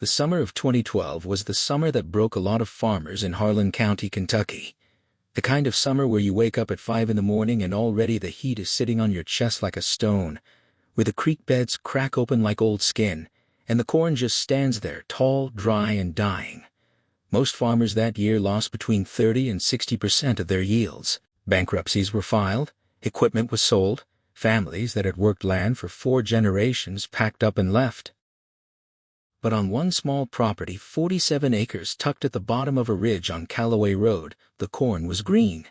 The summer of 2012 was the summer that broke a lot of farmers in Harlan County, Kentucky. The kind of summer where you wake up at 5 in the morning and already the heat is sitting on your chest like a stone, where the creek beds crack open like old skin, and the corn just stands there tall, dry, and dying. Most farmers that year lost between 30 and 60% of their yields. Bankruptcies were filed, equipment was sold, families that had worked land for 4 generations packed up and left. But on one small property, 47 acres tucked at the bottom of a ridge on Callaway Road, the corn was green.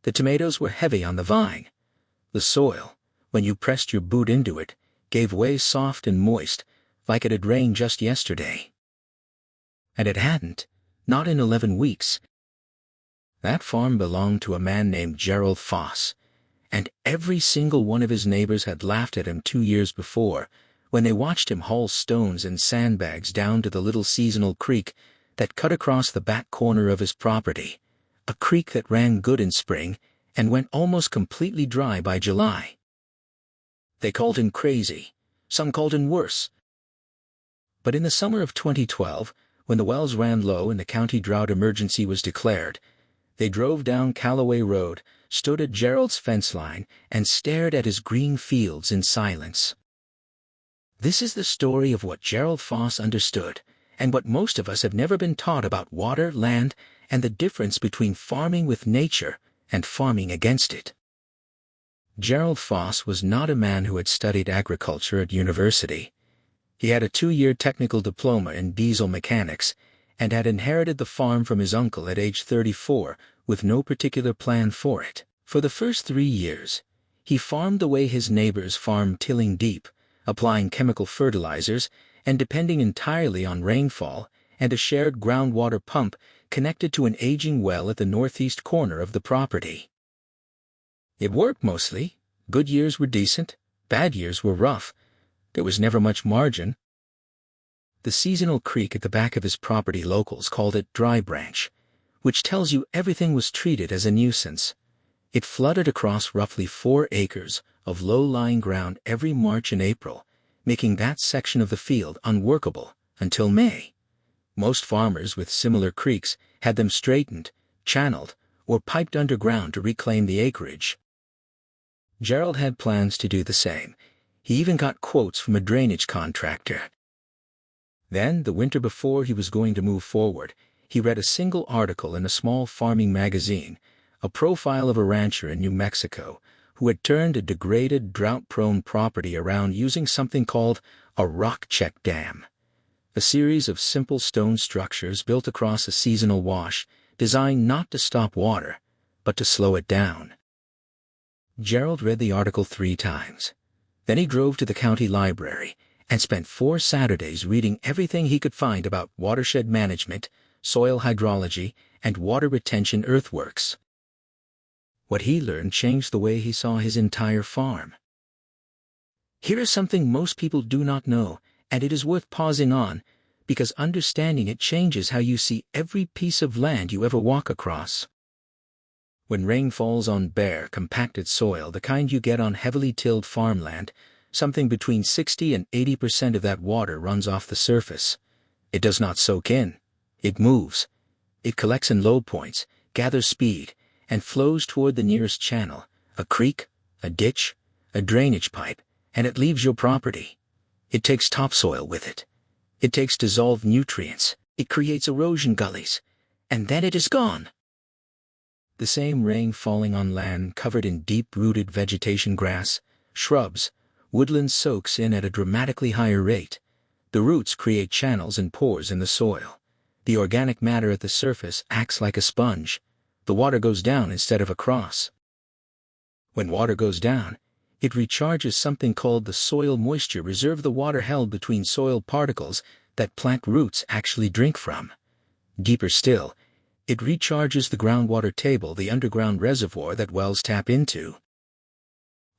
The tomatoes were heavy on the vine. The soil, when you pressed your boot into it, gave way soft and moist, like it had rained just yesterday. And it hadn't, not in 11 weeks. That farm belonged to a man named Gerald Foss, and every single one of his neighbors had laughed at him 2 years before, when they watched him haul stones and sandbags down to the little seasonal creek that cut across the back corner of his property, a creek that ran good in spring and went almost completely dry by July. They called him crazy. Some called him worse. But in the summer of 2012, when the wells ran low and the county drought emergency was declared, they drove down Callaway Road, stood at Gerald's fence line, and stared at his green fields in silence. This is the story of what Gerald Foss understood, and what most of us have never been taught about water, land, and the difference between farming with nature and farming against it. Gerald Foss was not a man who had studied agriculture at university. He had a 2-year technical diploma in diesel mechanics and had inherited the farm from his uncle at age 34 with no particular plan for it. For the first 3 years, he farmed the way his neighbors farmed, tilling deep, applying chemical fertilizers, and depending entirely on rainfall and a shared groundwater pump connected to an aging well at the northeast corner of the property. It worked mostly. Good years were decent, bad years were rough. There was never much margin. The seasonal creek at the back of his property, locals called it Dry Branch, which tells you everything was treated as a nuisance. It flooded across roughly 4 acres of low-lying ground every March and April, making that section of the field unworkable until May. Most farmers with similar creeks had them straightened, channeled, or piped underground to reclaim the acreage. Gerald had plans to do the same. He even got quotes from a drainage contractor. Then, the winter before he was going to move forward, he read a single article in a small farming magazine, a profile of a rancher in New Mexico who had turned a degraded, drought-prone property around using something called a rock check dam, a series of simple stone structures built across a seasonal wash designed not to stop water, but to slow it down. Gerald read the article 3 times. Then he drove to the county library and spent 4 Saturdays reading everything he could find about watershed management, soil hydrology, and water retention earthworks. What he learned changed the way he saw his entire farm. Here is something most people do not know, and it is worth pausing on, because understanding it changes how you see every piece of land you ever walk across. When rain falls on bare, compacted soil, the kind you get on heavily tilled farmland, something between 60 and 80% of that water runs off the surface. It does not soak in. It moves. It collects in low points, gathers speed, and flows toward the nearest channel, a creek, a ditch, a drainage pipe, and it leaves your property. It takes topsoil with it. It takes dissolved nutrients. It creates erosion gullies, and then it is gone. The same rain falling on land covered in deep-rooted vegetation, grass, shrubs, woodland soaks in at a dramatically higher rate. The roots create channels and pores in the soil. The organic matter at the surface acts like a sponge. The water goes down instead of across. When water goes down, it recharges something called the soil moisture reserve, the water held between soil particles that plant roots actually drink from. Deeper still, it recharges the groundwater table, the underground reservoir that wells tap into.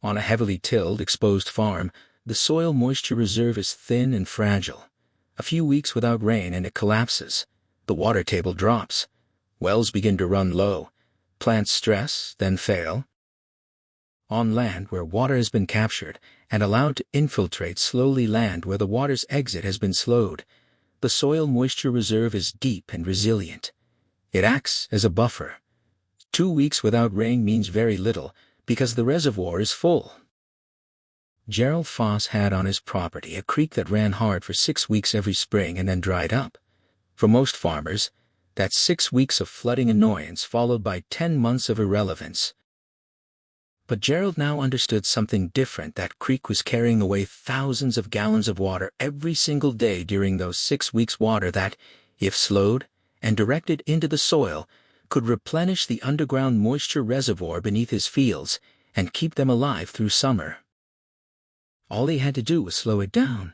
On a heavily tilled, exposed farm, the soil moisture reserve is thin and fragile. A few weeks without rain and it collapses. The water table drops. Wells begin to run low. Plants stress, then fail. On land where water has been captured and allowed to infiltrate slowly, land where the water's exit has been slowed, The soil moisture reserve is deep and resilient. It acts as a buffer. 2 weeks without rain means very little, because the reservoir is full. Gerald Foss had on his property a creek that ran hard for 6 weeks every spring and then dried up. For most farmers, that's 6 weeks of flooding annoyance followed by 10 months of irrelevance. But Gerald now understood something different. That creek was carrying away thousands of gallons of water every single day during those 6 weeks, water that, if slowed and directed into the soil, could replenish the underground moisture reservoir beneath his fields and keep them alive through summer. All he had to do was slow it down.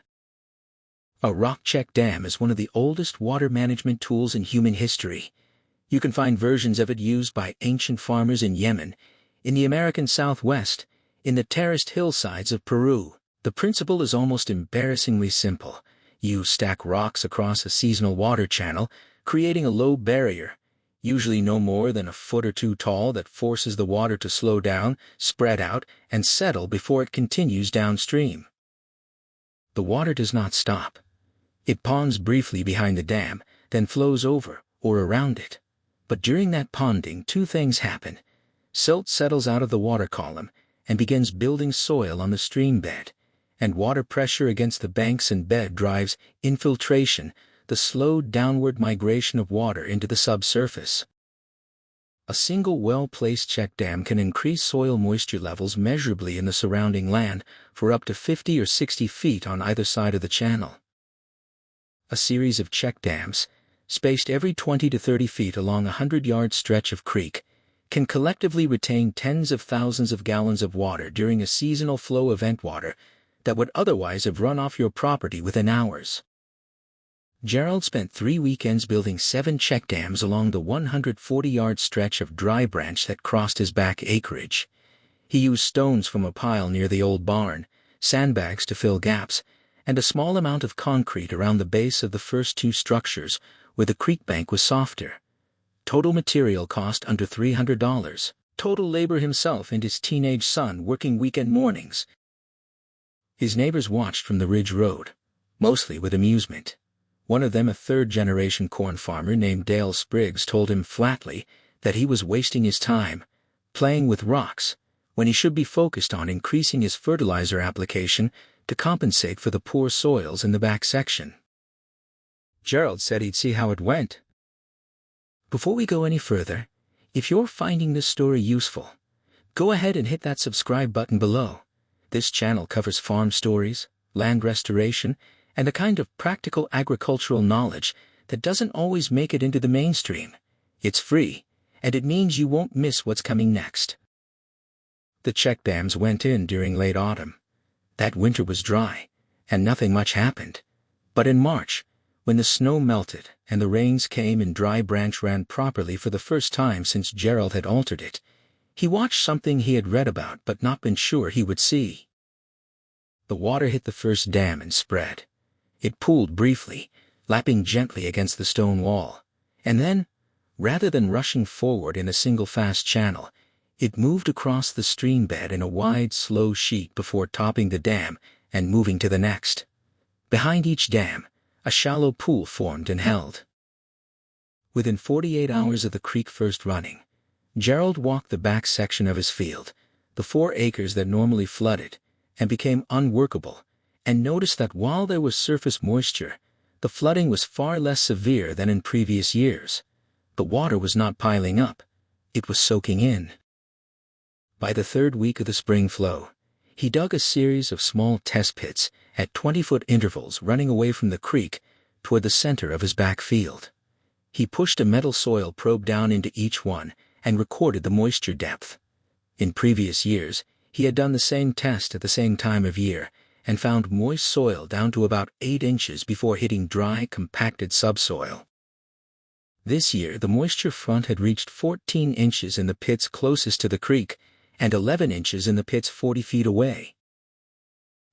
A rock check dam is one of the oldest water management tools in human history. You can find versions of it used by ancient farmers in Yemen, in the American Southwest, in the terraced hillsides of Peru. The principle is almost embarrassingly simple. You stack rocks across a seasonal water channel, creating a low barrier, usually no more than a foot or two tall, that forces the water to slow down, spread out, and settle before it continues downstream. The water does not stop. It ponds briefly behind the dam, then flows over or around it. But during that ponding, two things happen. Silt settles out of the water column and begins building soil on the stream bed, and water pressure against the banks and bed drives infiltration, the slow downward migration of water into the subsurface. A single well-placed check dam can increase soil moisture levels measurably in the surrounding land for up to 50 or 60 feet on either side of the channel. A series of check dams, spaced every 20 to 30 feet along a 100-yard stretch of creek, can collectively retain tens of thousands of gallons of water during a seasonal flow event, water that would otherwise have run off your property within hours. Gerald spent 3 weekends building 7 check dams along the 140-yard stretch of dry branch that crossed his back acreage. He used stones from a pile near the old barn, sandbags to fill gaps, and a small amount of concrete around the base of the first 2 structures, where the creek bank was softer. Total material cost under $300. Total labor himself and his teenage son working weekend mornings. His neighbors watched from the ridge road, mostly with amusement. One of them, a third-generation corn farmer named Dale Spriggs, told him flatly that he was wasting his time playing with rocks when he should be focused on increasing his fertilizer application to compensate for the poor soils in the back section. Gerald said he'd see how it went. Before we go any further, if you're finding this story useful, go ahead and hit that subscribe button below. This channel covers farm stories, land restoration, and a kind of practical agricultural knowledge that doesn't always make it into the mainstream. It's free, and it means you won't miss what's coming next. The check dams went in during late autumn. That winter was dry, and nothing much happened. But in March, when the snow melted and the rains came and dry branch ran properly for the first time since Gerald had altered it, he watched something he had read about but not been sure he would see. The water hit the first dam and spread. It pooled briefly, lapping gently against the stone wall, and then, rather than rushing forward in a single fast channel, it moved across the stream bed in a wide, slow sheet before topping the dam and moving to the next. Behind each dam, a shallow pool formed and held. Within 48 hours of the creek first running, Gerald walked the back section of his field, the 4 acres that normally flooded, and became unworkable, and noticed that while there was surface moisture, the flooding was far less severe than in previous years. The water was not piling up, it was soaking in. By the 3rd week of the spring flow, he dug a series of small test pits at 20-foot intervals running away from the creek toward the center of his back field. He pushed a metal soil probe down into each one and recorded the moisture depth. In previous years, he had done the same test at the same time of year and found moist soil down to about 8 inches before hitting dry, compacted subsoil. This year, the moisture front had reached 14 inches in the pits closest to the creek and 11 inches in the pits 40 feet away.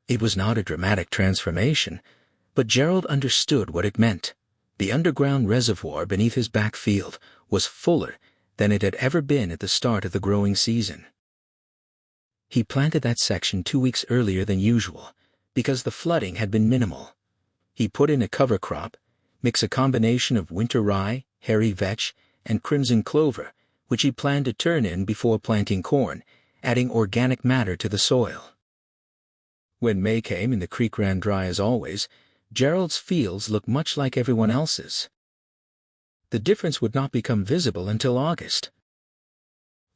It was not a dramatic transformation, but Gerald understood what it meant. The underground reservoir beneath his back field was fuller than it had ever been at the start of the growing season. He planted that section 2 weeks earlier than usual, because the flooding had been minimal. He put in a cover crop, mix a combination of winter rye, hairy vetch, and crimson clover, which he planned to turn in before planting corn, adding organic matter to the soil. When May came and the creek ran dry as always, Gerald's fields looked much like everyone else's. The difference would not become visible until August.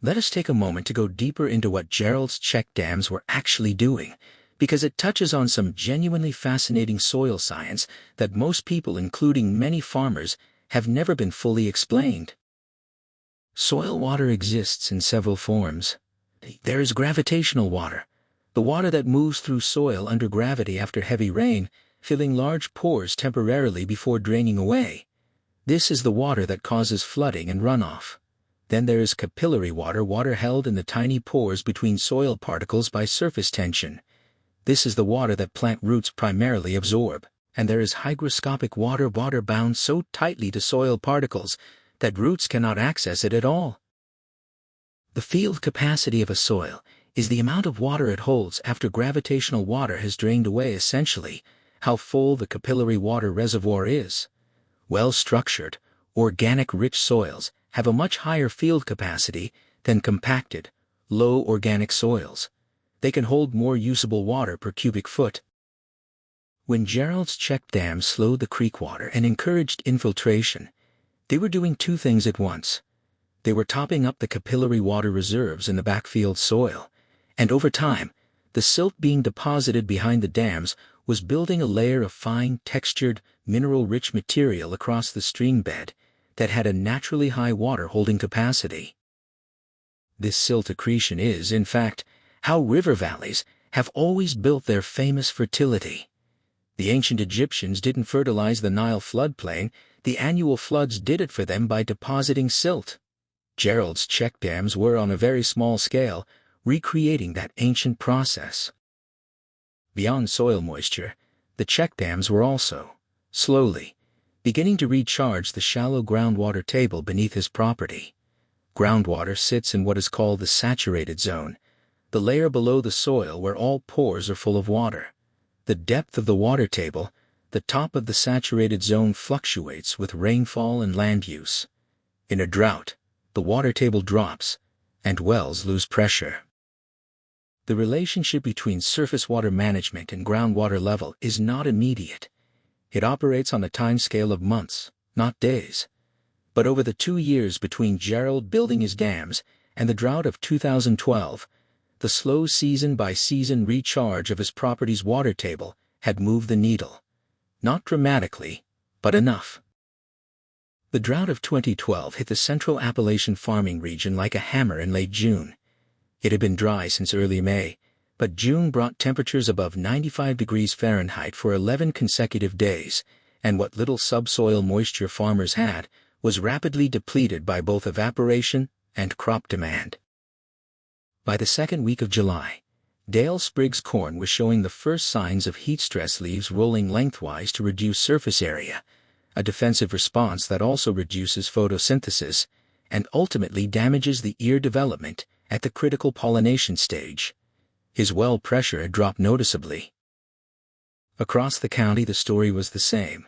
Let us take a moment to go deeper into what Gerald's check dams were actually doing, because it touches on some genuinely fascinating soil science that most people, including many farmers, have never been fully explained. Soil water exists in several forms. There is gravitational water, the water that moves through soil under gravity after heavy rain, filling large pores temporarily before draining away. This is the water that causes flooding and runoff. Then there is capillary water, water held in the tiny pores between soil particles by surface tension. This is the water that plant roots primarily absorb. And there is hygroscopic water, water bound so tightly to soil particles that roots cannot access it at all. The field capacity of a soil is the amount of water it holds after gravitational water has drained away, essentially, how full the capillary water reservoir is. Well-structured, organic-rich soils have a much higher field capacity than compacted, low organic soils. They can hold more usable water per cubic foot. When Gerald's check dams slowed the creek water and encouraged infiltration, they were doing two things at once. They were topping up the capillary water reserves in the backfield soil, and over time, the silt being deposited behind the dams was building a layer of fine, textured, mineral-rich material across the stream bed that had a naturally high water-holding capacity. This silt accretion is, in fact, how river valleys have always built their famous fertility. The ancient Egyptians didn't fertilize the Nile floodplain, the annual floods did it for them by depositing silt. Gerald's check dams were on a very small scale, recreating that ancient process. Beyond soil moisture, the check dams were also, slowly, beginning to recharge the shallow groundwater table beneath his property. Groundwater sits in what is called the saturated zone, the layer below the soil where all pores are full of water. The depth of the water table, the top of the saturated zone, fluctuates with rainfall and land use. In a drought, the water table drops, and wells lose pressure. The relationship between surface water management and groundwater level is not immediate. It operates on a timescale of months, not days. But over the 2 years between Gerald building his dams and the drought of 2012, the slow season-by-season recharge of his property's water table had moved the needle. Not dramatically, but enough. The drought of 2012 hit the central Appalachian farming region like a hammer in late June. It had been dry since early May, but June brought temperatures above 95 degrees Fahrenheit for 11 consecutive days, and what little subsoil moisture farmers had was rapidly depleted by both evaporation and crop demand. By the second week of July, Dale Spriggs corn was showing the first signs of heat stress, leaves rolling lengthwise to reduce surface area, a defensive response that also reduces photosynthesis and ultimately damages the ear development at the critical pollination stage. His well pressure had dropped noticeably. Across the county the story was the same.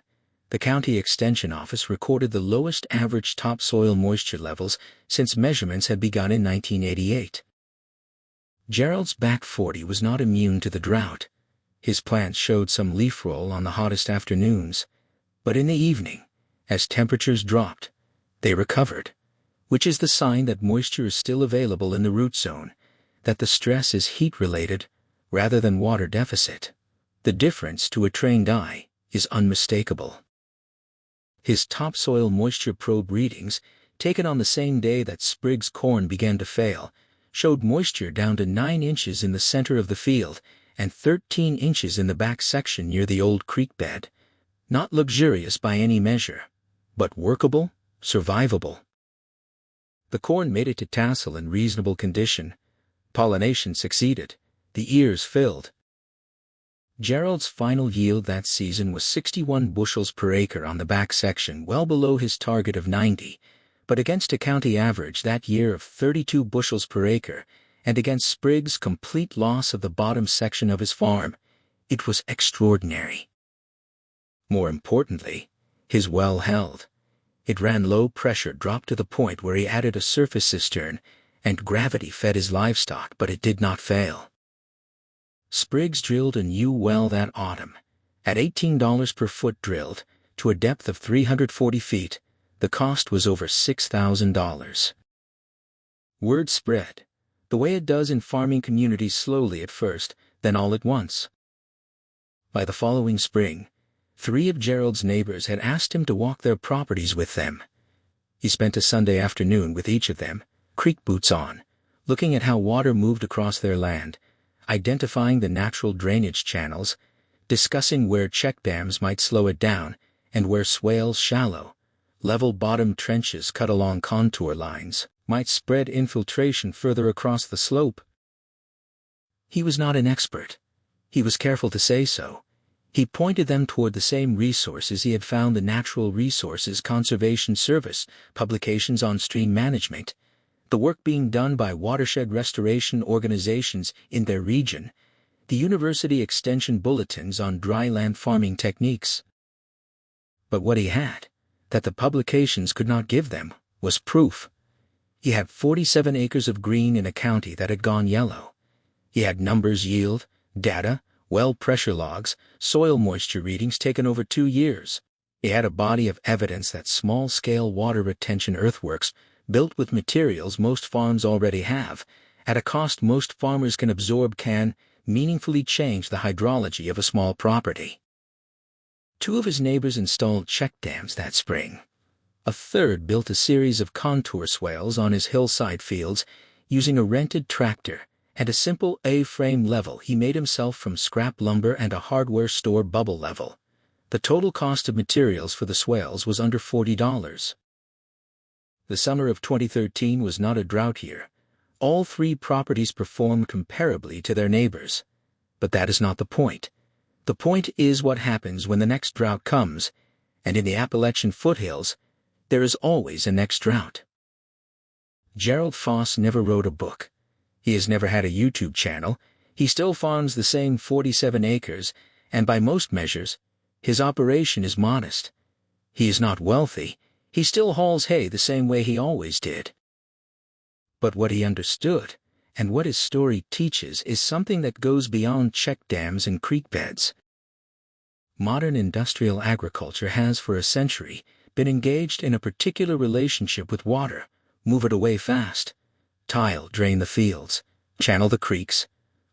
The county extension office recorded the lowest average topsoil moisture levels since measurements had begun in 1988. Gerald's back 40 was not immune to the drought. His plants showed some leaf roll on the hottest afternoons, but in the evening, as temperatures dropped, they recovered, which is the sign that moisture is still available in the root zone, that the stress is heat-related rather than water deficit. The difference to a trained eye is unmistakable. His topsoil moisture probe readings, taken on the same day that Spriggs' corn began to fail, showed moisture down to 9 inches in the center of the field and 13 inches in the back section near the old creek bed. Not luxurious by any measure, but workable, survivable. The corn made it to tassel in reasonable condition. Pollination succeeded. The ears filled. Gerald's final yield that season was 61 bushels per acre on the back section, well below his target of 90, but against a county average that year of 32 bushels per acre, and against Spriggs' complete loss of the bottom section of his farm, it was extraordinary. More importantly, His well held. It ran low pressure, dropped to the point where he added a surface cistern, and gravity fed his livestock, but it did not fail. Spriggs drilled a new well that autumn. At $18 per foot drilled, to a depth of 340 feet, the cost was over $6,000. Word spread, the way it does in farming communities, slowly at first, then all at once. By the following spring, 3 of Gerald's neighbors had asked him to walk their properties with them. He spent a Sunday afternoon with each of them, creek boots on, looking at how water moved across their land, identifying the natural drainage channels, discussing where check dams might slow it down, and where swales, shallow, level-bottom trenches cut along contour lines, might spread infiltration further across the slope. He was not an expert. He was careful to say so. He pointed them toward the same resources he had found the Natural Resources Conservation Service publications on stream management, the work being done by watershed restoration organizations in their region, the university extension bulletins on dryland farming techniques. But what he had, that the publications could not give them, was proof. He had 47 acres of green in a county that had gone yellow. He had numbers, yield, data, well pressure logs, soil moisture readings taken over 2 years. He had a body of evidence that small-scale water retention earthworks, built with materials most farms already have, at a cost most farmers can absorb, can meaningfully change the hydrology of a small property. 2 of his neighbors installed check dams that spring. A third built a series of contour swales on his hillside fields using a rented tractor and a simple A-frame level he made himself from scrap lumber and a hardware store bubble level. The total cost of materials for the swales was under $40. The summer of 2013 was not a drought year. All 3 properties performed comparably to their neighbors. But that is not the point. The point is what happens when the next drought comes, and in the Appalachian foothills, there is always a next drought. Gerald Foss never wrote a book. He has never had a YouTube channel. He still farms the same 47 acres, and by most measures, his operation is modest. He is not wealthy. He still hauls hay the same way he always did. But what he understood, and what his story teaches, is something that goes beyond check dams and creek beds. Modern industrial agriculture has for a century been engaged in a particular relationship with water. Move it away fast. Tile, drain the fields, channel the creeks,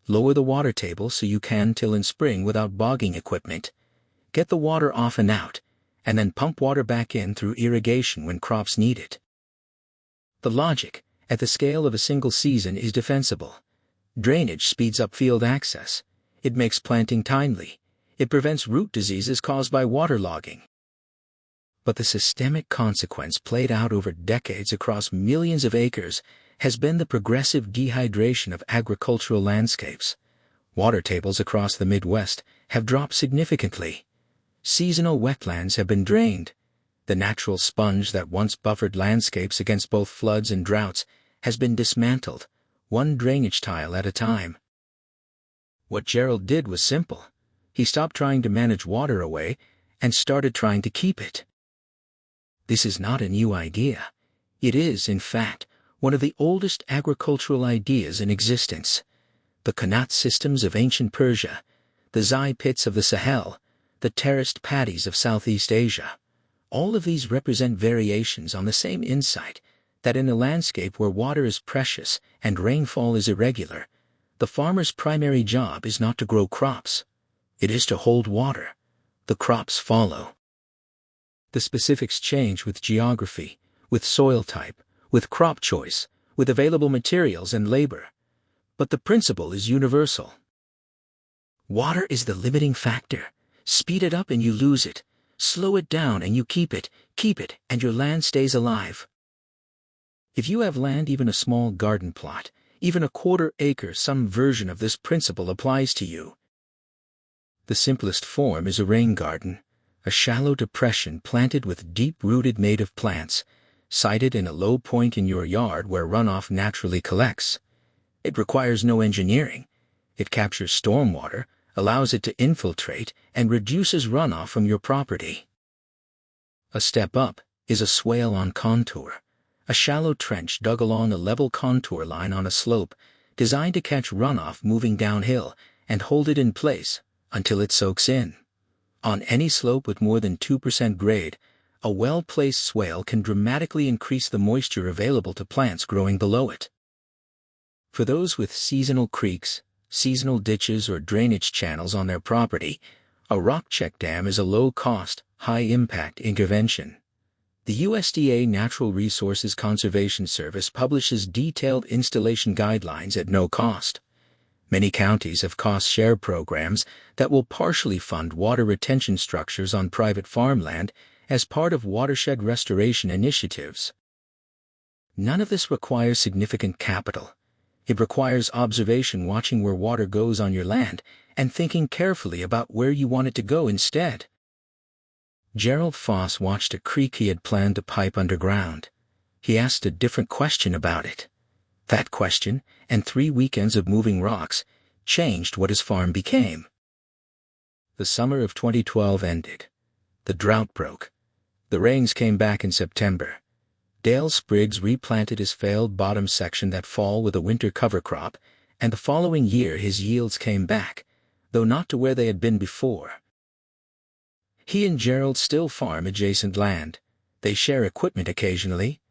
lower the water table so you can till in spring without bogging equipment, get the water off and out, and then pump water back in through irrigation when crops need it. The logic, at the scale of a single season, is defensible. Drainage speeds up field access. It makes planting timely. It prevents root diseases caused by waterlogging. But the systemic consequence, played out over decades across millions of acres, has been the progressive dehydration of agricultural landscapes. Water tables across the Midwest have dropped significantly. Seasonal wetlands have been drained. The natural sponge that once buffered landscapes against both floods and droughts has been dismantled, one drainage tile at a time. What Gerald did was simple. He stopped trying to manage water away and started trying to keep it. This is not a new idea. It is, in fact, one of the oldest agricultural ideas in existence. The qanat systems of ancient Persia, the zai pits of the Sahel, the terraced paddies of Southeast Asia. All of these represent variations on the same insight that in a landscape where water is precious and rainfall is irregular, the farmer's primary job is not to grow crops. It is to hold water. The crops follow. The specifics change with geography, with soil type, with crop choice, with available materials and labor. But the principle is universal. Water is the limiting factor. Speed it up and you lose it. Slow it down and you keep it, and your land stays alive. If you have land, even a small garden plot, even a quarter acre, some version of this principle applies to you. The simplest form is a rain garden, a shallow depression planted with deep-rooted native plants, sited in a low point in your yard where runoff naturally collects. It requires no engineering. It captures stormwater, allows it to infiltrate, and reduces runoff from your property. A step up is a swale on contour, a shallow trench dug along a level contour line on a slope, designed to catch runoff moving downhill and hold it in place until it soaks in. On any slope with more than 2% grade, a well-placed swale can dramatically increase the moisture available to plants growing below it. For those with seasonal creeks, seasonal ditches, or drainage channels on their property, a rock check dam is a low-cost, high-impact intervention. The USDA Natural Resources Conservation Service publishes detailed installation guidelines at no cost. Many counties have cost-share programs that will partially fund water retention structures on private farmland as part of watershed restoration initiatives. None of this requires significant capital. It requires observation, watching where water goes on your land, and thinking carefully about where you want it to go instead. Gerald Foss watched a creek he had planned to pipe underground. He asked a different question about it. That question, and 3 weekends of moving rocks, changed what his farm became. The summer of 2012 ended. The drought broke. The rains came back in September. Dale Spriggs replanted his failed bottom section that fall with a winter cover crop, and the following year his yields came back, though not to where they had been before. He and Gerald still farm adjacent land. They share equipment occasionally.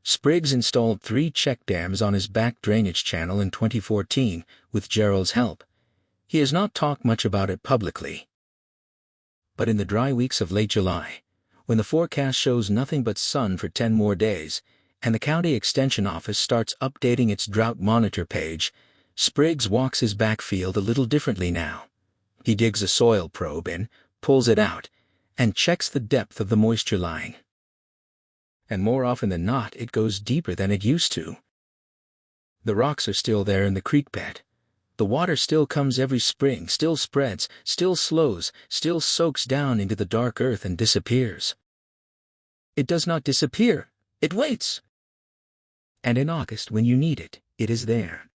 Spriggs installed 3 check dams on his back drainage channel in 2014 with Gerald's help. He has not talked much about it publicly. But in the dry weeks of late July, when the forecast shows nothing but sun for 10 more days, and the county extension office starts updating its drought monitor page, Spriggs walks his backfield a little differently now. He digs a soil probe in, pulls it out, and checks the depth of the moisture line. And more often than not, it goes deeper than it used to. The rocks are still there in the creek bed. The water still comes every spring, still spreads, still slows, still soaks down into the dark earth and disappears. It does not disappear, it waits. And in August, when you need it, it is there.